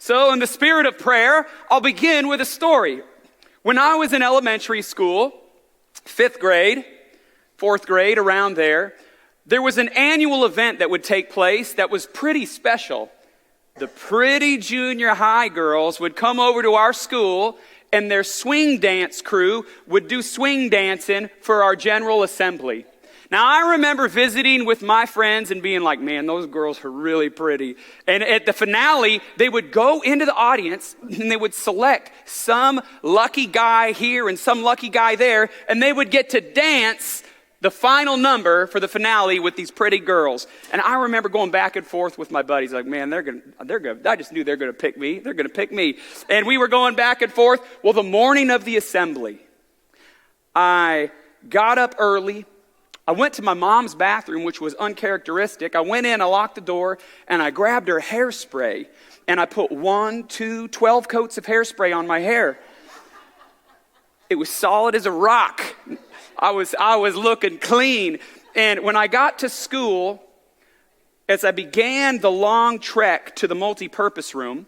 So in the spirit of prayer, I'll begin with a story. When I was in elementary school, 5th grade, 4th grade, around there was an annual event that would take place that was pretty special. The pretty junior high girls would come over to our school, and their swing dance crew would do swing dancing for our general assembly. Now, I remember visiting with my friends and being like, man, those girls are really pretty. And at the finale, they would go into the audience and they would select some lucky guy here and some lucky guy there, and they would get to dance the final number for the finale with these pretty girls. And I remember going back and forth with my buddies, like, man, they're gonna, I just knew they're gonna pick me. They're gonna pick me. And we were going back and forth. Well, the morning of the assembly, I got up early. I went to my mom's bathroom, which was uncharacteristic. I went in, I locked the door, and I grabbed her hairspray. And I put 12 coats of hairspray on my hair. It was solid as a rock. I was looking clean. And when I got to school, as I began the long trek to the multi-purpose room,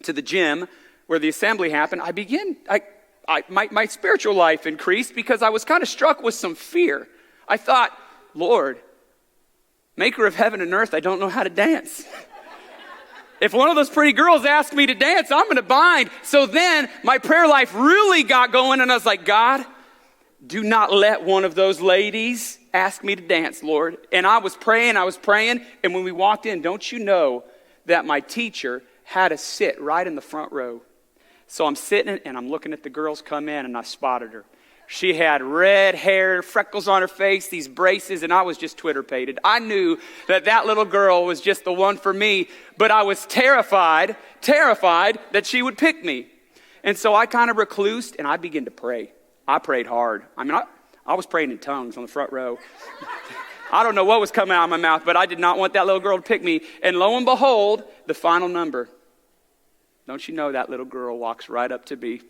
to the gym where the assembly happened, my spiritual life increased because I was kind of struck with some fear. I thought, Lord, maker of heaven and earth, I don't know how to dance. If one of those pretty girls asked me to dance, I'm going to bind. So then my prayer life really got going, and I was like, God, do not let one of those ladies ask me to dance, Lord. And I was praying, and when we walked in, don't you know that my teacher had us sit right in the front row? So I'm sitting, and I'm looking at the girls come in, and I spotted her. She had red hair, freckles on her face, these braces, and I was just Twitter-pated. I knew that little girl was just the one for me, but I was terrified that she would pick me. And so I kind of reclused, and I began to pray. I prayed hard. I was praying in tongues on the front row. I don't know what was coming out of my mouth, but I did not want that little girl to pick me. And lo and behold, the final number. Don't you know that little girl walks right up to me.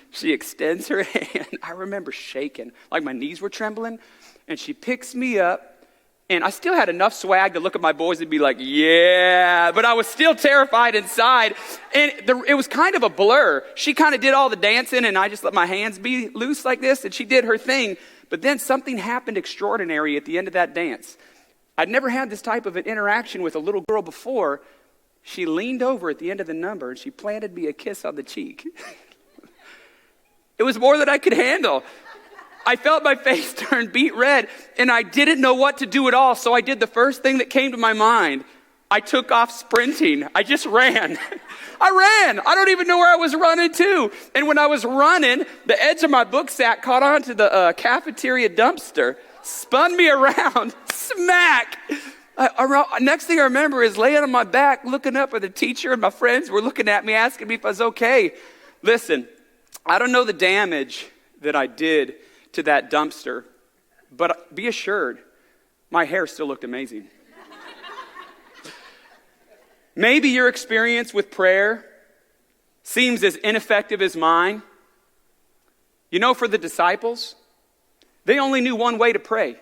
She extends her hand. I remember shaking, like my knees were trembling. And she picks me up. And I still had enough swag to look at my boys and be like, yeah. But I was still terrified inside. And it was kind of a blur. She kind of did all the dancing, and I just let my hands be loose like this. And she did her thing. But then something happened extraordinary at the end of that dance. I'd never had this type of an interaction with a little girl before. She leaned over at the end of the number, and she planted me a kiss on the cheek. It was more than I could handle. I felt my face turn beet red, and I didn't know what to do at all, so I did the first thing that came to my mind. I took off sprinting. I just ran. I ran. I don't even know where I was running to. And when I was running, the edge of my book sack caught onto the cafeteria dumpster, spun me around, smack. Next thing I remember is laying on my back, looking up at the teacher, and my friends were looking at me, asking me if I was okay. Listen, I don't know the damage that I did to that dumpster, but be assured, my hair still looked amazing. Maybe your experience with prayer seems as ineffective as mine. You know, for the disciples, they only knew one way to pray.